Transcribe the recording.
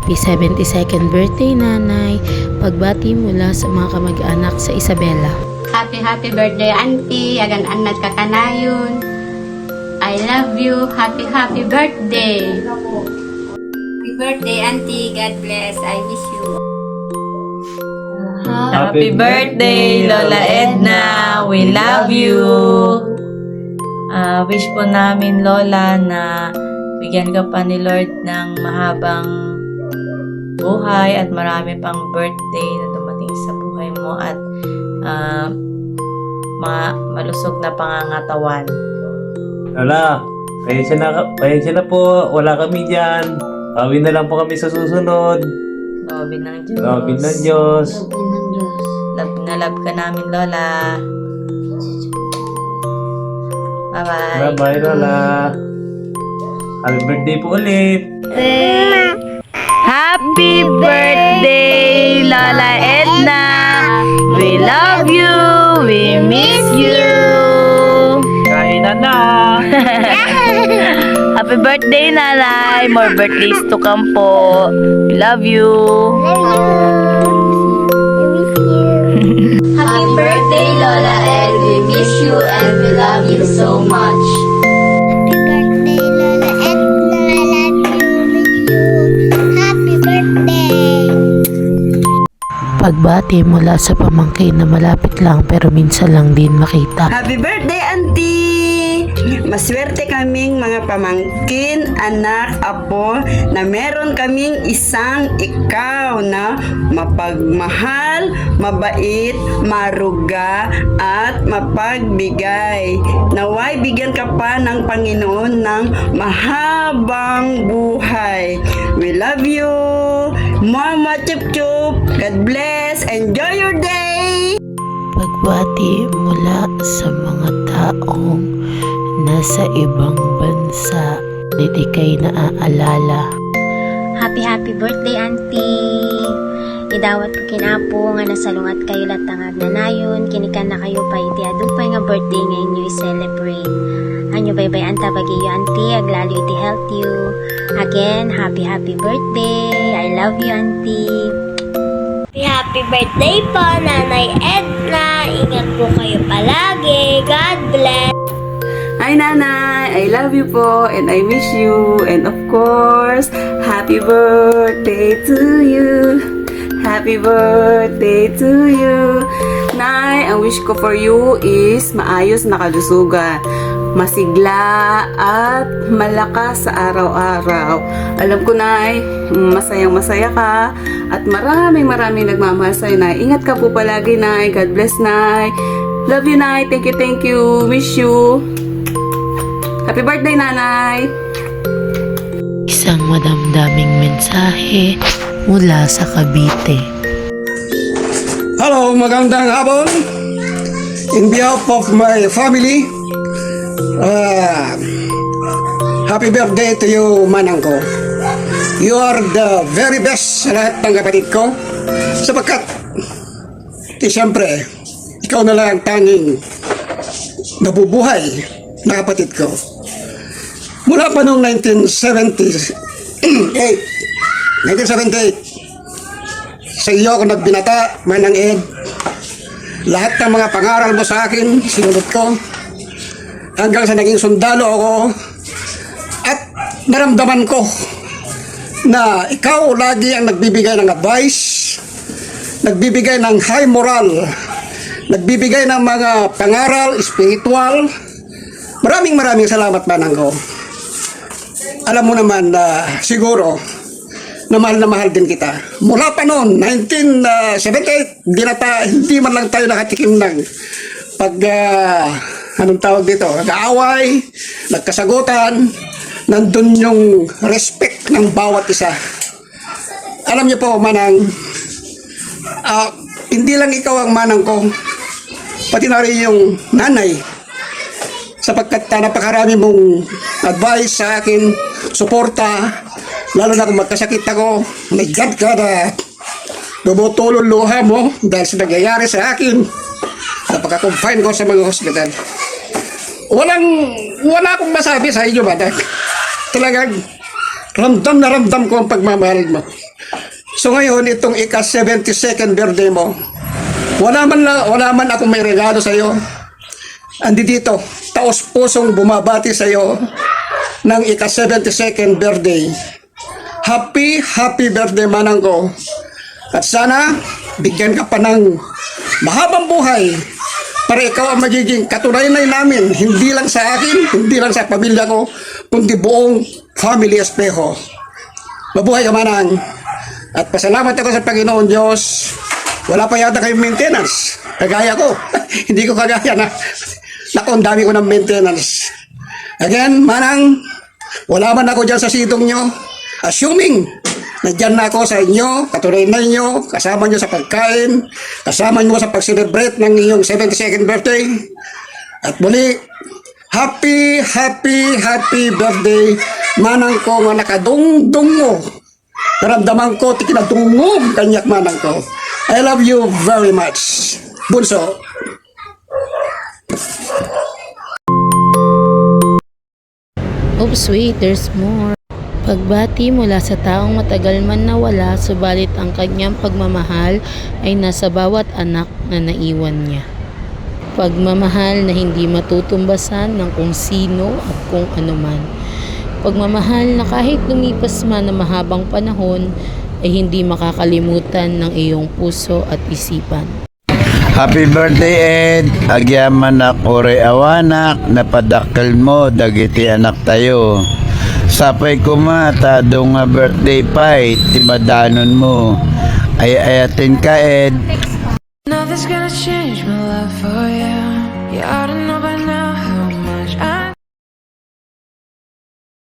Happy 72nd birthday, Nanay. Pagbati mula sa mga kamag-anak sa Isabela. Happy birthday, Auntie. Agan anad ka kanayon. I love you. Happy birthday. Happy birthday, Auntie. God bless. I miss you. Happy birthday, Lola Edna. We love you. Wish po namin, Lola, na bigyan ka pa ni Lord ng mahabang buhay at marami pang birthday na dumating sa buhay mo at malusog na pangangatawan. Lola, pasensya na po. Wala kami dyan. Kawin na lang po kami sa susunod. Loobin ng Diyos. Loobin ng Diyos. Love na love ka namin, Lola. Bye-bye. Bye-bye, Lola. Happy birthday po ulit. Happy birthday, Lola Edna. We love you. We miss you. Kain na. Happy birthday, Nanay. More birthdays to come po. We love you. Happy birthday, Lola Ed. We miss you and we love you so much. Happy birthday, Lola Edna. I love you, miss you. Happy birthday. Pagbati mula sa pamangkin na malapit lang pero minsan lang din makita. Happy birthday, Auntie! Maswerte kaming mga pamangkin, anak, apo, na meron kaming isang ikaw na mapagmahal, mabait, maruga, at mapagbigay. Naway bigyan ka pa ng Panginoon ng mahabang buhay. We love you! Mama Chup Chup! God bless! Enjoy your day! Pagbati mula sa mga taong nasa ibang bansa, hindi kay naaalala. Happy birthday, Auntie. Idawat ko kinapo nga nasalungat kayo latangag na nayon. Kinikan na kayo pa iti adupay nga birthday ngayon nyo i-celebrate. Anyo bye-bye anta bagiyo, Auntie. Aglalo iti health you. Again, happy birthday. I love you, Auntie. Happy birthday po, Nanay Edna. Ingat po kayo palagi. God bless. Hi, Nanay! I love you po and I miss you. And of course, happy birthday to you. Happy birthday to you. Nay, ang wish ko for you is maayos na kalusugan, masigla at malakas sa araw-araw. Alam ko, Nay, masayang-masaya ka at maraming nagmamahal sa'yo, Nay. Ingat ka po palagi, Nay. God bless, Nay. Love you, Nay. Thank you. Miss you. Happy birthday, Nanay! Isang madamdaming mensahe mula sa Cavite. Hello, magandang hapon. In behalf of my family, happy birthday to you, manang ko. You are the very best sa lahat ng kapatid ko. Sapagkat, siyempre, ikaw na lang ang tanging nabubuhay na kapatid ko. Mula pa noong 1978, sa iyo ako nagbinata, Manang Ed. Lahat ng mga pangaral mo sa akin, sinunod ko. Hanggang sa naging sundalo ako. At naramdaman ko na ikaw lagi ang nagbibigay ng advice, nagbibigay ng high moral, nagbibigay ng mga pangaral, spiritual. Maraming salamat, Manang ko. Alam mo naman na siguro na mahal din kita. Mula pa noon, 1978, hindi man lang tayo nakatikim ng anong tawag dito, nag-aaway, nagkasagutan, nandun yung respect ng bawat isa. Alam niyo po, Manang, hindi lang ikaw ang manang ko, pati na rin yung nanay, sapagkat napakarami mong advice sa akin, suporta, lalo na kung magkasakit ako, may God ka na dumutulong luha mo dahil sa nangyayari sa akin, napaka-confine ko sa mga hospital. Wala akong masabi sa inyo, Manang. Talagang Ramdam na ramdam ko ang pagmamahal mo. So ngayon, itong ika-72nd birthday mo, wala man akong may regalo sa iyo. Andi dito, taos-pusong bumabati sa iyo ng ika-72nd birthday. Happy birthday, manang ko. At sana, bigyan ka pa ng mahabang buhay para ikaw ang magiging katunayan namin, hindi lang sa akin, hindi lang sa pamilya ko, kundi buong family Espejo. Mabuhay ka, manang. At pasalamat ako sa Panginoon Diyos. Wala pa yata kayong maintenance. Kagaya ko. Hindi ko kagaya na. Naku, ang dami ko ng maintenance. Again, manang, wala man ako dyan sa sitong nyo. Assuming, nandyan na ako sa inyo, katunayan nyo, kasama nyo sa pagkain, kasama nyo sa pag-celebrate ng inyong 72nd birthday. At muli, happy birthday, manang ko nga nakadungdung mo. Naramdaman ko, tikinadungog kanyak manang ko. I love you very much. Bunso. Oops, wait, there's more. Pagbati mula sa taong matagal man nawala, subalit ang kanyang pagmamahal ay nasa bawat anak na naiwan niya. Pagmamahal na hindi matutumbasan ng kung sino at kung ano man. Pagmamahal na kahit lumipas man na mahabang panahon ay hindi makakalimutan ng iyong puso at isipan. Happy birthday, Ed. Agyaman ako re awanak, napadakkel mo, dagiti anak tayo. Sapay ko mata, nga birthday pie, timadanon mo. Ay ayatin ka, Ed. Nothing's gonna change my life for you. You ought to know